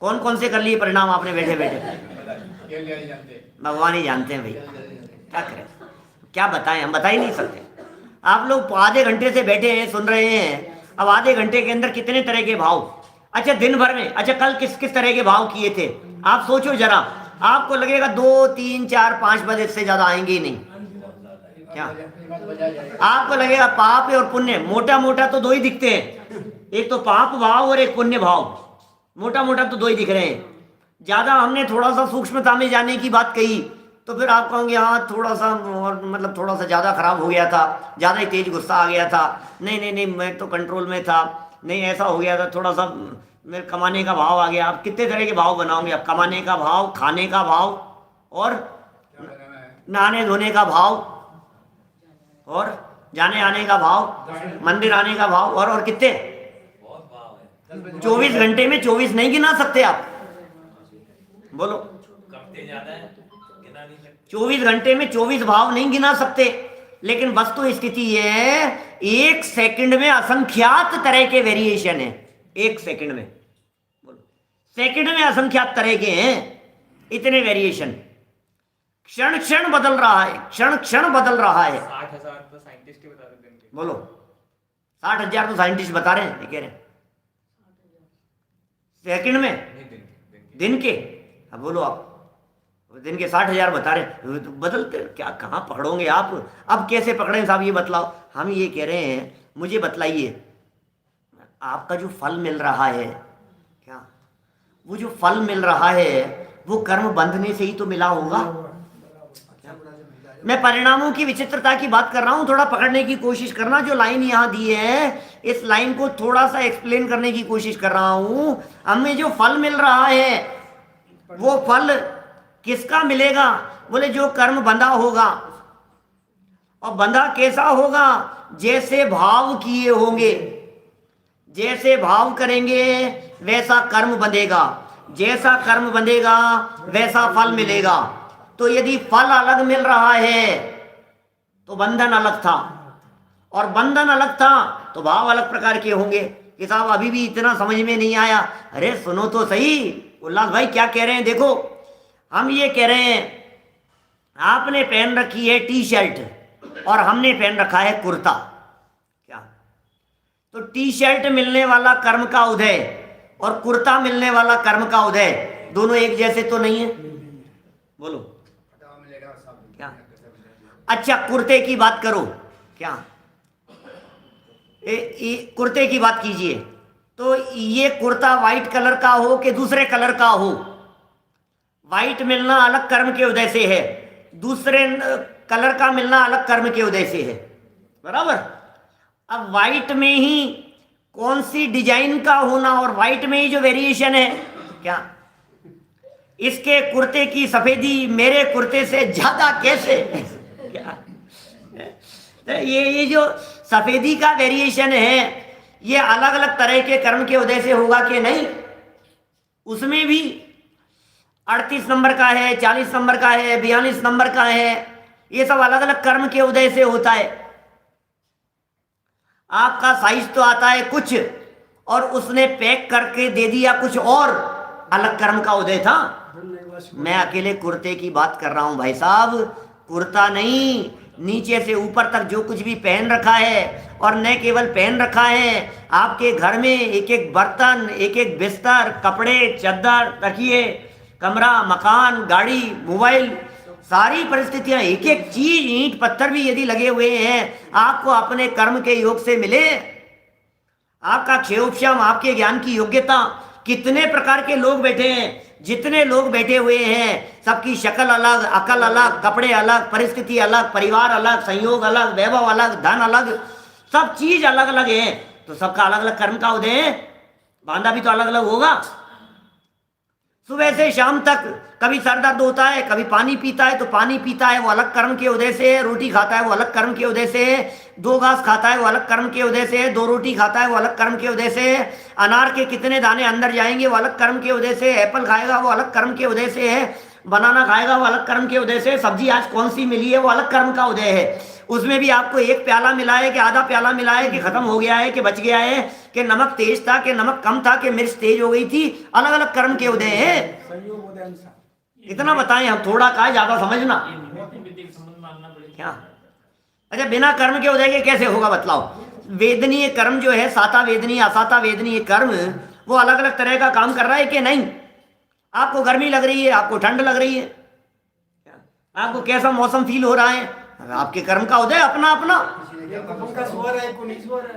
कौन कौन से कर लिए परिणाम आपने बैठे बैठे? भगवान ही जानते हैं भाई, क्या करें, क्या बताएं, हम बता ही नहीं सकते। आप लोग आधे घंटे से बैठे हैं, सुन रहे हैं, अब आधे घंटे के अंदर कितने तरह के भाव। अच्छा दिन भर में, अच्छा कल किस किस तरह के भाव किए थे आप सोचो जरा। आपको लगेगा 2, 3, 4, 5 बजे से ज्यादा आएंगे ही नहीं। क्या आपको लगेगा पाप और पुण्य, मोटा मोटा तो दो ही दिखते हैं, एक तो पाप भाव और एक पुण्य भाव, मोटा मोटा तो दो ही दिख रहे हैं। ज्यादा हमने थोड़ा सा सूक्ष्मता में जाने की बात कही तो फिर आप कहोगे हाँ थोड़ा सा, और मतलब थोड़ा सा ज़्यादा खराब हो गया था, ज़्यादा ही तेज गुस्सा आ गया था, नहीं नहीं नहीं मैं तो कंट्रोल में था, नहीं ऐसा हो गया था, थोड़ा सा मेरे कमाने का भाव आ गया। आप कितने तरह के भाव बनाओगे आप, कमाने का भाव, खाने का भाव, और नहाने धोने का भाव, और जाने आने का भाव, मंदिर आने का भाव, और कितने 24 घंटे में 24 नहीं गिना सकते आप, बोलो करते ज्यादा है, गिना नहीं सकते। 24 घंटे में 24 भाव नहीं गिना सकते। लेकिन वस्तु स्थिति है 1 सेकंड में असंख्यात तरह के वेरिएशन है। 1 सेकंड में, बोलो सेकंड में असंख्यात तरह के हैं, इतने वेरिएशन, क्षण क्षण बदल रहा है, क्षण क्षण बदल रहा है। 60,000 तो साइंटिस्ट ही बता देते हैं। बोलो 60,000 तो साइंटिस्ट बता रहे हैं, ये कह रहे हैं सेकंड में, दिन के। अब बोलो आप दिन के 60,000 बता रहे, तो बदलते क्या, कहाँ पकड़ोगे आप? अब कैसे पकड़ें साहब ये बतलाओ। हम ये कह रहे हैं, मुझे बतलाइए, आपका जो फल मिल रहा है, क्या वो जो फल मिल रहा है वो कर्म बंधने से ही तो मिला होगा। मैं परिणामों की विचित्रता की बात कर रहा हूं, थोड़ा पकड़ने की कोशिश करना। जो लाइन यहां दी है, इस लाइन को थोड़ा सा एक्सप्लेन करने की कोशिश कर रहा हूं। हमें जो फल मिल रहा है वो फल किसका मिलेगा? बोले जो कर्म बंधा होगा। और बंधा कैसा होगा? जैसे भाव किए होंगे, जैसे भाव करेंगे वैसा कर्म बंधेगा, जैसा कर्म बंधेगा वैसा फल मिलेगा। तो यदि फल अलग मिल रहा है तो बंधन अलग था, और बंधन अलग था तो भाव अलग प्रकार के होंगे। कि साहब अभी भी इतना समझ में नहीं आया। अरे सुनो तो सही, उल्लास भाई क्या कह रहे हैं। देखो, हम ये कह रहे हैं, आपने पहन रखी है टी शर्ट और हमने पहन रखा है कुर्ता। क्या? तो टी शर्ट मिलने वाला कर्म का उदय और कुर्ता मिलने वाला कर्म का उदय दोनों एक जैसे तो नहीं है। बोलो क्या? अच्छा, कुर्ते की बात करो। क्या कुर्ते की बात कीजिए, तो ये कुर्ता व्हाइट कलर का हो कि दूसरे कलर का हो, व्हाइट मिलना अलग कर्म के उदय से है, दूसरे कलर का मिलना अलग कर्म के उदय से है, बराबर। अब व्हाइट में ही कौन सी डिजाइन का होना और व्हाइट में ही जो वेरिएशन है, क्या इसके कुर्ते की सफेदी मेरे कुर्ते से ज्यादा कैसे? क्या ये जो सफेदी का वेरिएशन है, ये अलग अलग तरह के कर्म के उदय से होगा कि नहीं? उसमें भी 38 नंबर का है, 40 नंबर का है, 42 नंबर का है, ये सब अलग अलग कर्म के उदय से होता है। आपका साइज तो आता है कुछ और उसने पैक करके दे दिया कुछ और, अलग कर्म का उदय था। मैं अकेले कुर्ते की बात कर रहा हूं भाई साहब, कुर्ता नहीं, नीचे से ऊपर तक जो कुछ भी पहन रखा है, और न केवल पहन रखा है, आपके घर में एक एक बर्तन, एक एक बिस्तर, कपड़े, चद्दर, तकिए, कमरा, मकान, गाड़ी, मोबाइल, सारी परिस्थितियां, एक एक चीज, ईंट पत्थर भी यदि लगे हुए हैं, आपको अपने कर्म के योग से मिले। आपका क्षेमक्षम, आपके ज्ञान की योग्यता, कितने प्रकार के लोग बैठे हैं, जितने लोग बैठे हुए हैं, सबकी शक्ल अलग, अकल अलग, कपड़े अलग, परिस्थिति अलग, परिवार अलग, संयोग अलग, वैभव अलग, धन अलग, सब चीज अलग अलग है। तो सबका अलग अलग कर्म का उदय है, बांधा भी तो अलग अलग होगा। सुबह से शाम तक कभी सर दर्द होता है, कभी पानी पीता है, तो पानी पीता है वो अलग कर्म के उदय से है, रोटी खाता है वो अलग कर्म के उदय से है, 2 घास खाता है वो अलग कर्म के उदय से है, 2 रोटी खाता है वो अलग कर्म के उदय से है, अनार के कितने दाने अंदर जाएंगे वो अलग कर्म के उदय से, एप्पल खाएगा वो अलग कर्म के उदय से है, बनाना खाएगा वो अलग कर्म के उदय से, सब्जी आज कौन सी मिली है वो अलग कर्म का उदय है। उसमें भी आपको एक प्याला मिला है कि आधा प्याला मिला है कि खत्म हो गया है कि बच गया है, कि नमक तेज था कि नमक कम था कि मिर्च तेज हो गई थी, अलग अलग कर्म के उदय है। इतना बताएं हम, थोड़ा का ज्यादा समझना क्या? अच्छा, बिना कर्म के उदय के कैसे होगा बतलाओ? वेदनीय कर्म जो है, साता वेदनीय, असाता वेदनीय कर्म, वो अलग अलग तरह का काम कर रहा है कि नहीं? आपको गर्मी लग रही है, आपको ठंड लग रही है, आपको कैसा मौसम फील हो रहा है, आपके कर्म का उदय अपना अपना। एक को पंखा सुहा रहा है, एक को नहीं सुहा रहा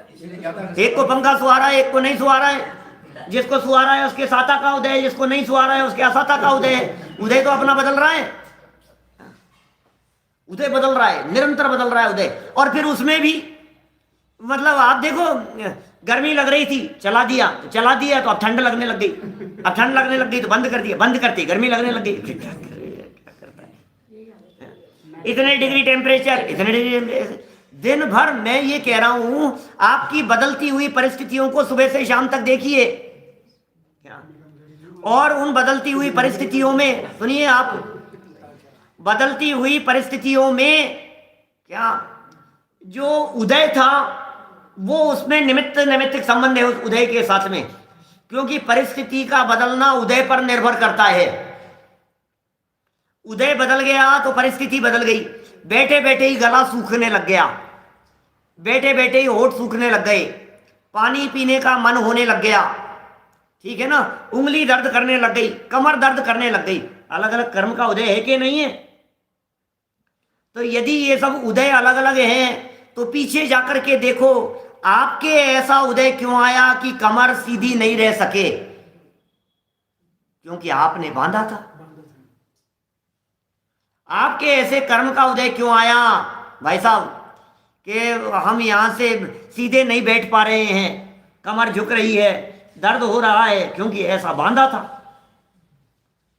है, एक को पंखा सुहा रहा है, एक को नहीं सुहा रहा है, जिसको सुहा रहा है उसके साता का उदय है, जिसको नहीं सुहा रहा है उसके असाता का उदय है। उदय तो अपना बदल रहा है, उदय बदल रहा है, निरंतर बदल रहा है उदय। और फिर उसमें भी मतलब आप देखो, गर्मी लग रही थी, चला दिया तो अब ठंड लगने लग गई, अब ठंड लगने लग गई तो बंद कर दिया, बंद करती गर्मी लगने लग गई। क्या करता है? इतने डिग्री टेम्परेचर, इतने डिग्री टेम्परेचर, दिन भर। मैं ये कह रहा हूं, आपकी बदलती हुई परिस्थितियों को सुबह से शाम तक देखिए, और उन बदलती हुई परिस्थितियों में, सुनिए आप, बदलती हुई परिस्थितियों में क्या जो उदय था वो उसमें निमित्त संबंध है उस उदय के साथ में, क्योंकि परिस्थिति का बदलना उदय पर निर्भर करता है। उदय बदल गया तो परिस्थिति बदल गई। बैठे बैठे ही गला सूखने लग गया, बैठे बैठे ही होठ सूखने लग गए, पानी पीने का मन होने लग गया, ठीक है ना, उंगली दर्द करने लग गई, कमर दर्द करने लग गई। अलग अलग कर्म का उदय है कि नहीं है? तो यदि ये सब उदय अलग अलग हैं तो पीछे जाकर के देखो आपके ऐसा उदय क्यों आया कि कमर सीधी नहीं रह सके? क्योंकि आपने बांधा था। आपके ऐसे कर्म का उदय क्यों आया भाई साहब कि हम यहां से सीधे नहीं बैठ पा रहे हैं, कमर झुक रही है, दर्द हो रहा है? क्योंकि ऐसा बांधा था।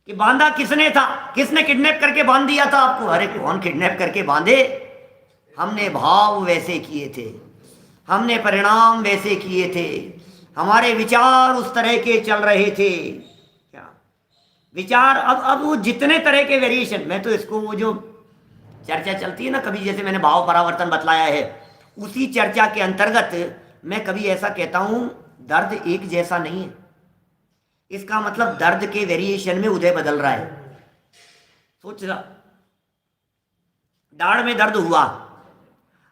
कि बांधा किसने था? किसने किडनैप करके बांध दिया था आपको? अरे कौन किडनैप करके बांधे? हमने भाव वैसे किए थे, हमने परिणाम वैसे किए थे, हमारे विचार उस तरह के चल रहे थे। क्या विचार? अब वो जितने तरह के वेरिएशन, मैं तो इसको वो जो चर्चा चलती है ना कभी, जैसे मैंने भाव परावर्तन बतलाया है, उसी चर्चा के अंतर्गत मैं कभी ऐसा कहता हूं दर्द एक जैसा नहीं है। इसका मतलब दर्द के वेरिएशन में उदय बदल रहा है। सोच रहा, दाढ़ में दर्द हुआ,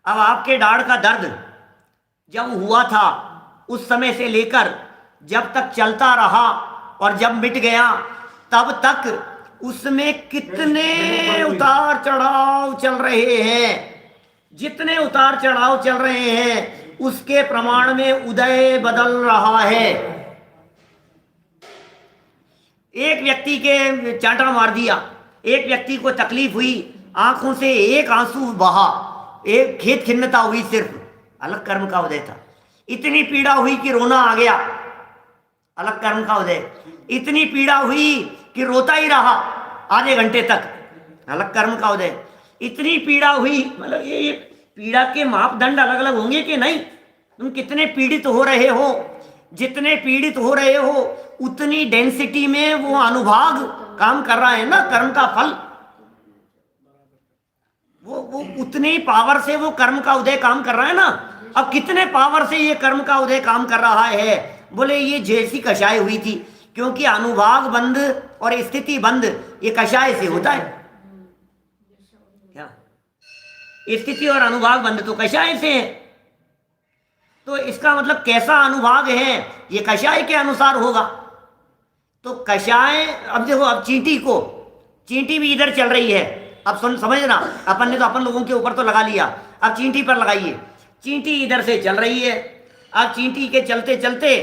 अब आपके दाढ़ का दर्द जब हुआ था उस समय से लेकर जब तक चलता रहा और जब मिट गया तब तक उसमें कितने उतार चढ़ाव चल रहे हैं। जितने उतार चढ़ाव चल रहे हैं उसके प्रमाण में उदय बदल रहा है। एक व्यक्ति के चांटा मार दिया, एक व्यक्ति को तकलीफ हुई, आंखों से एक आंसू बहा, एक खेत खिन्नता हुई, सिर्फ अलग कर्म का उदय था। इतनी पीड़ा हुई कि रोना आ गया, अलग कर्म का उदय। इतनी पीड़ा हुई कि रोता ही रहा आधे घंटे तक, अलग कर्म का उदय। इतनी पीड़ा हुई, मतलब ये पीड़ा के मापदंड अलग अलग होंगे कि नहीं? तुम कितने पीड़ित हो रहे हो, जितने पीड़ित हो रहे हो उतनी डेंसिटी में वो अनुभाग काम कर रहा है ना, कर्म का फल। वो उतनी पावर से वो कर्म का उदय काम कर रहा है ना। अब कितने पावर से ये कर्म का उदय काम कर रहा है? बोले ये जैसी कषाय हुई थी, क्योंकि अनुभाग बंद और स्थिति बंद ये कषाय से होता है। क्या स्थिति और अनुभाग बंद तो कषाय से है। तो इसका मतलब कैसा अनुभाग है ये कषाय के अनुसार होगा। तो कषाय, अब देखो, अब चींटी भी इधर चल रही है। अब समझना, अपन ने तो अपन लोगों के ऊपर तो लगा लिया, अब चींटी पर लगाइए। चींटी इधर से चल रही है, अब चींटी के चलते चलते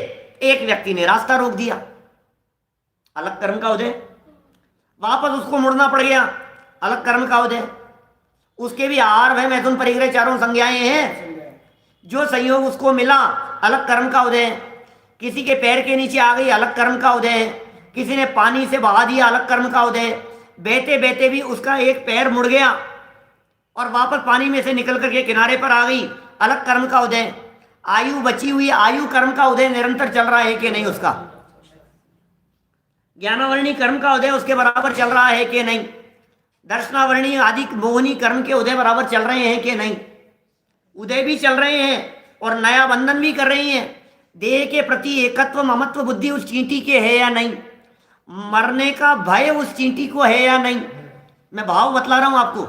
एक व्यक्ति ने रास्ता रोक दिया, अलग कर्म का उदय। वापस उसको मुड़ना पड़ गया, अलग कर्म का उदय। उसके भी आहार भय मैथुन परिग्रह चारों संज्ञाएं हैं, जो संयोग उसको मिला अलग कर्म का उदय। किसी के पैर के नीचे आ गई, अलग कर्म का उदय। किसी ने पानी से बहा दिया, अलग कर्म का उदय। बहते बहते भी उसका एक पैर मुड़ गया और वापस पानी में से निकल करके किनारे पर आ गई, अलग कर्म का उदय। आयु बची हुई, आयु कर्म का उदय निरंतर चल रहा है कि नहीं? उसका ज्ञानावरणी कर्म का उदय उसके बराबर चल रहा है कि नहीं? दर्शनावरणी आदि मोहनी कर्म के उदय बराबर चल रहे हैं कि नहीं? उदय भी चल रहे हैं और नया बंधन भी कर रही हैं। देह के प्रति एकत्व ममत्व बुद्धि उस चींटी के है या नहीं? मरने का भय उस चींटी को है या नहीं? मैं भाव बतला रहा हूं आपको।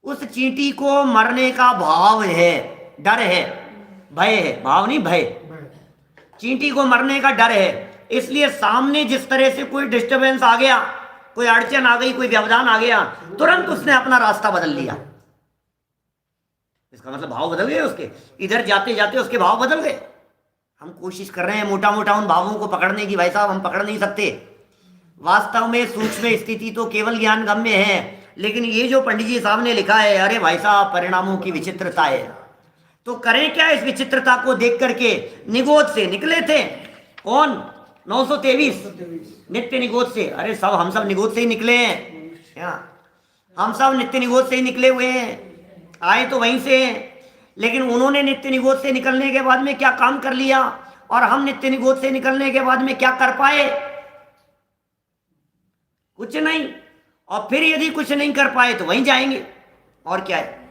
उस चींटी को मरने का भाव है, डर है, भय है, भाव नहीं भय। चींटी को मरने का डर है, इसलिए सामने जिस तरह से कोई डिस्टरबेंस आ गया, कोई अड़चन आ गई, कोई व्यवधान आ गया, तुरंत उसने अपना रास्ता बदल लिया। इसका मतलब भाव बदल गए उसके, इधर जाते जाते उसके भाव बदल गए। हम कोशिश कर रहे हैं मोटा मोटा उन भावों को पकड़ने की, भाई साहब हम पकड़ नहीं सकते। वास्तव में सूक्ष्म स्थिति तो केवल ज्ञान गम्य है, लेकिन ये जो पंडित जी साहब ने लिखा है, अरे भाई साहब परिणामों की विचित्रता है। तो करें क्या इस विचित्रता को देख करके? निगोद से निकले थे कौन? 923 नित्य निगोद से। अरे सब हम सब निगोद से ही निकले हैं, हम सब नित्य निगोद से ही निकले हुए हैं, आए तो वहीं से हैं। लेकिन उन्होंने नित्य निगोद से निकलने के बाद में क्या काम कर लिया और हम नित्य निगोद से निकलने के बाद में क्या कर पाए? कुछ नहीं। और फिर यदि कुछ नहीं कर पाए तो वहीं जाएंगे, और क्या है?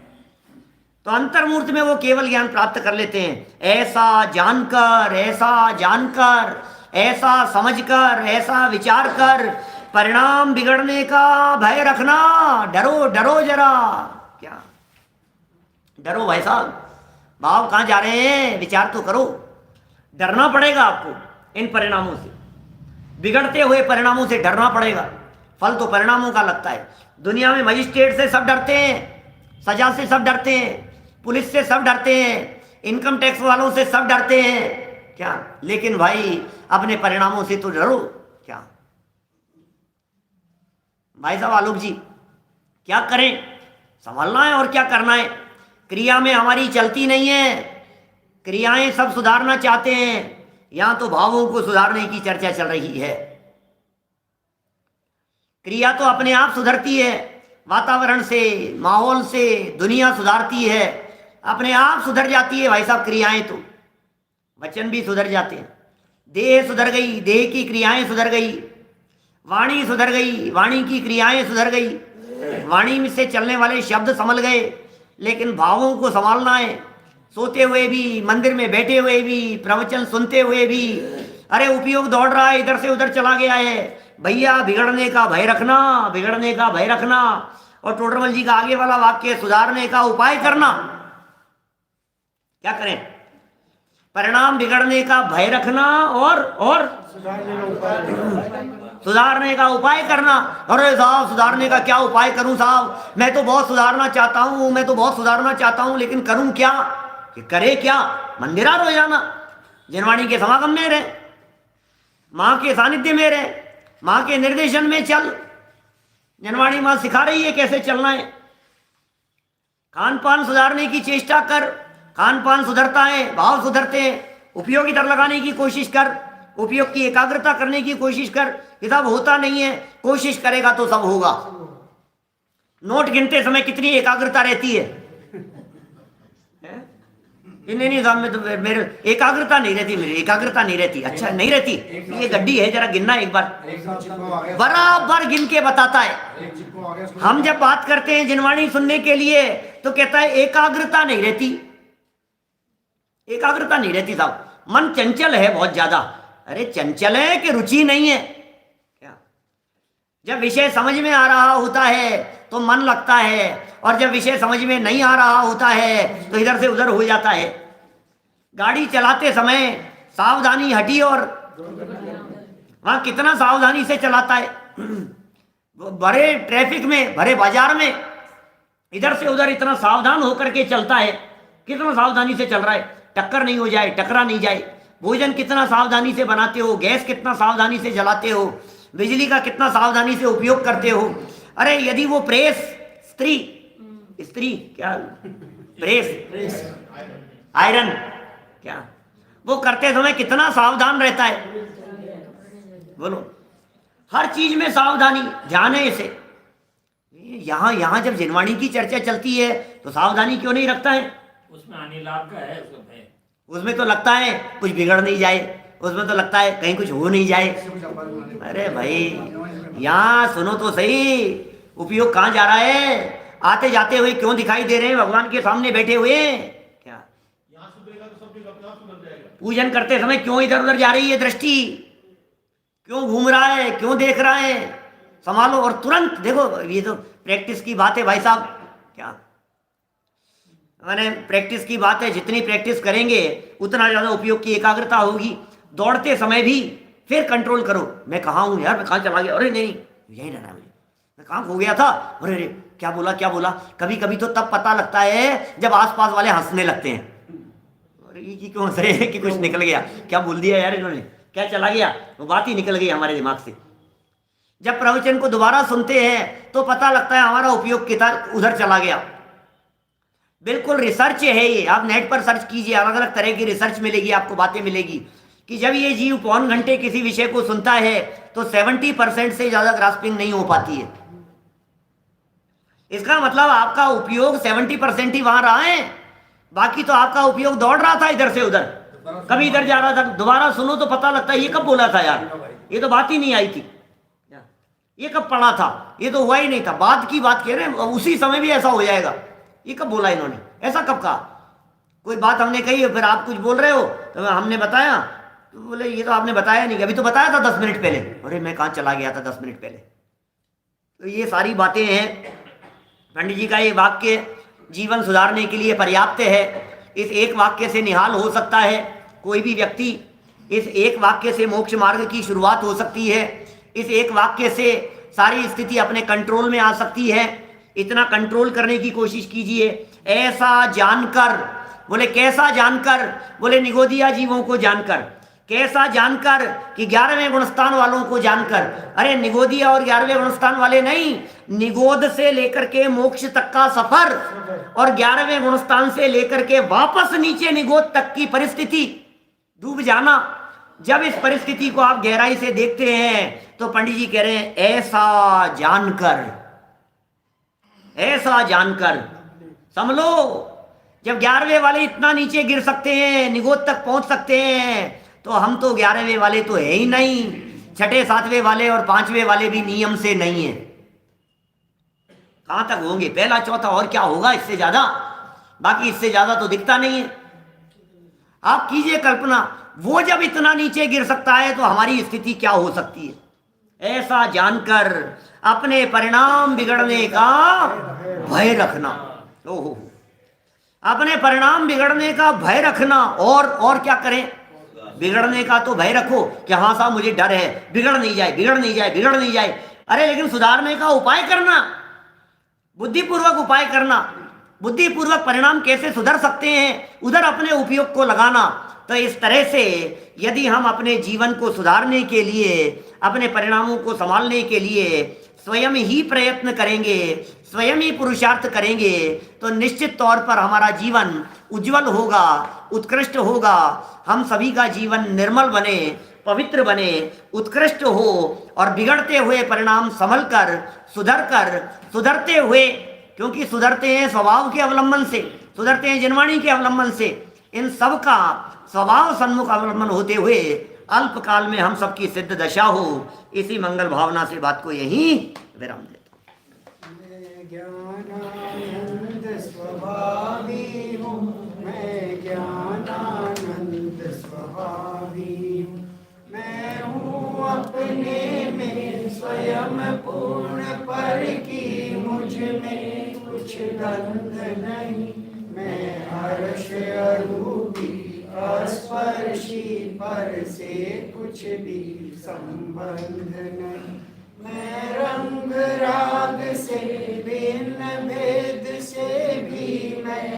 तो अंतर्मूर्त में वो केवल ज्ञान प्राप्त कर लेते हैं। ऐसा जानकर, ऐसा जानकर, ऐसा समझकर, ऐसा विचार कर परिणाम बिगड़ने का भय रखना। डरो डरो जरा। क्या डरो भाई साहब? भाव कहाँ जा रहे हैं? विचार तो करो। डरना पड़ेगा आपको इन परिणामों से, बिगड़ते हुए परिणामों से डरना पड़ेगा। फल तो परिणामों का लगता है। दुनिया में मजिस्ट्रेट से सब डरते हैं, सजा से सब डरते हैं, पुलिस से सब डरते हैं, इनकम टैक्स वालों से सब डरते हैं क्या, लेकिन भाई अपने परिणामों से तो डरो क्या। भाई साहब आलोक जी, क्या करें, संभलना है और क्या करना है। क्रिया में हमारी चलती नहीं है, क्रियाएं सब सुधारना चाहते हैं, यहां तो भावों को सुधारने की चर्चा चल रही है। क्रिया तो अपने आप सुधरती है, वातावरण से, माहौल से दुनिया सुधारती है, अपने आप सुधर जाती है भाई साहब। क्रियाएं तो, वचन भी सुधर जाते हैं। देह सुधर गई, देह की क्रियाएं सुधर गई, वाणी सुधर गई, वाणी की क्रियाएं सुधर गई, वाणी में से चलने वाले शब्द संभल गए, लेकिन भावों को संभालना है। सोते हुए भी, मंदिर में बैठे हुए भी, प्रवचन सुनते हुए भी, अरे उपयोग दौड़ रहा है, इधर से उधर चला गया है, भैया बिगड़ने का भय रखना, बिगड़ने का भय रखना। और टोडरमल जी का आगे वाला वाक्य, सुधारने का उपाय करना। क्या करें, परिणाम बिगड़ने का भय रखना और सुधारने का उपाय करना। अरे साहब सुधारने का क्या उपाय करूं साहब, मैं तो बहुत सुधारना चाहता हूं, मैं तो बहुत सुधारना चाहता हूं, लेकिन करूं क्या, कि करे क्या। मंदिर आ रोजाना, जिनवाणी के समागम में रहे, माँ के सानिध्य में रहे, माँ के निर्देशन में चल। जिनवाणी माँ सिखा रही है कैसे चलना है। खान पान सुधारने की चेष्टा कर, खान पान सुधरता है, भाव सुधरते हैं। उपयोग इधर लगाने की कोशिश कर, उपयोग की एकाग्रता करने की कोशिश कर। ये सब होता नहीं है, कोशिश करेगा तो सब होगा। नोट गिनते समय कितनी एकाग्रता रहती है। नहीं साहब में तो मेरे एकाग्रता नहीं रहती, मेरी एकाग्रता नहीं रहती। अच्छा नहीं रहती, ये गड्डी है, जरा गिनना एक बार, बराबर गिन के बताता है। हम जब बात करते हैं जिनवाणी सुनने के लिए तो कहता है एकाग्रता नहीं रहती, एकाग्रता नहीं रहती साहब, मन चंचल है बहुत ज्यादा। अरे चंचल है कि रुचि नहीं है क्या। जब विषय समझ में आ रहा होता है तो मन लगता है, और जब विषय समझ में नहीं आ रहा होता है तो इधर से उधर हो जाता है। गाड़ी चलाते समय सावधानी हटी, और वहां कितना सावधानी से चलाता है। भरे ट्रैफिक में, भरे बाजार में इधर से उधर इतना सावधान होकर के चलता है, कितना सावधानी से चल रहा है, टक्कर नहीं हो जाए, टकरा नहीं जाए। भोजन कितना सावधानी से बनाते हो, गैस कितना सावधानी से जलाते हो, बिजली का कितना सावधानी से उपयोग करते हो। अरे यदि वो प्रेस, स्त्री क्या, प्रेस आयरन क्या, वो करते समय कितना सावधान रहता है। बोलो, हर चीज में सावधानी, ध्यान है इसे। यहां जब जिनवाणी की चर्चा चलती है तो सावधानी क्यों नहीं रखता है। उसमें हानि लाभ का है, उसमें तो लगता है कुछ बिगड़ नहीं जाए, उसमें तो लगता है कहीं कुछ हो नहीं जाए। अरे भाई यहाँ सुनो तो सही, उपयोग कहाँ जा रहा है। आते जाते हुए क्यों दिखाई दे रहे हैं, भगवान के सामने बैठे हुए क्या। यहाँ सुधरेगा तो सब जगह अपना सुधर जाएगा। पूजन करते समय क्यों इधर उधर जा रही है दृष्टि, क्यों घूम रहा है, क्यों देख रहा है, संभालो। और तुरंत देखो, ये तो प्रैक्टिस की बात है भाई साहब क्या, मैंने प्रैक्टिस की बात है। जितनी प्रैक्टिस करेंगे उतना ज़्यादा उपयोग की एकाग्रता होगी। दौड़ते समय भी फिर कंट्रोल करो, मैं कहाँ हूँ यार, मैं कहाँ चला गया, अरे नहीं यही रहना है मुझे, मैं कहाँ खो गया था, अरे अरे क्या बोला। कभी कभी तो तब पता लगता है जब आसपास वाले हंसने लगते हैं, अरे ये क्यों हंस रहे हैं कि कुछ निकल गया, क्या बोल दिया यार इन्होंने, क्या चला गया, वो बात ही निकल गई हमारे दिमाग से। जब प्रवचन को दोबारा सुनते हैं तो पता लगता है हमारा उपयोग कितना उधर चला गया। बिल्कुल रिसर्च है ये, आप नेट पर सर्च कीजिए, अलग अलग तरह की रिसर्च मिलेगी आपको, बातें मिलेगी कि जब ये जीव पौन घंटे किसी विषय को सुनता है तो 70% से ज्यादा ग्रास्पिंग नहीं हो पाती है। इसका मतलब आपका उपयोग 70% ही वहां रहा है, बाकी तो आपका उपयोग दौड़ रहा था इधर से उधर, कभी इधर जा रहा था। दोबारा सुनो तो पता लगता है ये कब बोला था यार, ये तो बात ही नहीं आई थी, ये कब पढ़ा था, ये तो हुआ ही नहीं था, बाद की बात कह रहे हैं, उसी समय भी ऐसा हो जाएगा, ये कब बोला इन्होंने, ऐसा कब कहा। कोई बात हमने कही फिर आप कुछ बोल रहे हो तो हमने बताया, तो बोले ये तो आपने बताया नहीं, अभी तो बताया था 10 मिनट पहले, अरे मैं कहाँ चला गया था 10 मिनट पहले। तो ये सारी बातें हैं। पंडित जी का ये वाक्य जीवन सुधारने के लिए पर्याप्त है। इस एक वाक्य से निहाल हो सकता है कोई भी व्यक्ति, इस एक वाक्य से मोक्ष मार्ग की शुरुआत हो सकती है, इस एक वाक्य से सारी स्थिति अपने कंट्रोल में आ सकती है। इतना कंट्रोल करने की कोशिश कीजिए। ऐसा जानकर, बोले कैसा जानकर, बोले निगोदिया जीवों को जानकर। कैसा जानकर कि 11वें गुणस्थान वालों को जानकर। अरे निगोदिया और 11वें गुणस्थान वाले नहीं, निगोद से लेकर के मोक्ष तक का सफर और 11वें गुणस्थान से लेकर के वापस नीचे निगोद तक की परिस्थिति, डूब जाना। जब इस परिस्थिति को आप गहराई से देखते हैं तो पंडित जी कह रहे हैं ऐसा जानकर, ऐसा जानकर समझ लो। जब 11वें वाले इतना नीचे गिर सकते हैं, निगोद तक पहुंच सकते हैं, तो हम तो 11वें वाले तो है ही नहीं, 6ठे 7वें वाले और 5वें वाले भी नियम से नहीं है। कहां तक होंगे? पहला चौथा और क्या होगा इससे ज्यादा? बाकी इससे ज्यादा तो दिखता नहीं है। आप कीजिए कल्पना, वो जब इतना नीचे गिर सकता है तो हमारी स्थिति क्या हो सकती है। ऐसा जानकर अपने परिणाम बिगड़ने का भय रखना। ओहो, अपने परिणाम बिगड़ने का भय रखना। और क्या करें? बिगड़ने का तो भय रखो कि हाँ साहब मुझे डर है, बिगड़ नहीं जाए, बिगड़ नहीं जाए, बिगड़ नहीं जाए। अरे लेकिन सुधारने का उपाय करना, बुद्धिपूर्वक उपाय करना, बुद्धिपूर्वक परिणाम कैसे सुधर सकते हैं उधर अपने उपयोग को लगाना। तो इस तरह से यदि हम अपने जीवन को सुधारने के लिए, अपने परिणामों को संभालने के लिए स्वयं ही प्रयत्न करेंगे, स्वयं ही पुरुषार्थ करेंगे, तो निश्चित तौर पर हमारा जीवन उज्जवल होगा, उत्कृष्ट होगा। हम सभी का जीवन निर्मल बने, पवित्र बने, उत्कृष्ट हो और बिगड़ते हुए परिणाम संभल कर, सुधरते हुए, क्योंकि सुधरते हैं स्वभाव के अवलंबन से, सुधरते हैं जिनवाणी के अवलंबन से, इन सब का स्वभाव सन्मुख अवलंबन होते हुए अल्पकाल में हम सबकी सिद्ध दशा हो। इसी मंगल भावना से बात को यहीं विराम देता हूं। मैं ज्ञानानंद स्वभावी हूँ, मैं ज्ञानानंद स्वभावी हूँ, मैं हूँ अपने में स्वयं पूर्ण, पर की मुझ में कुछ गंध नहीं। मैं हर्ष अरूपी अस्पर्शी, पर से कुछ भी संबंध नहीं।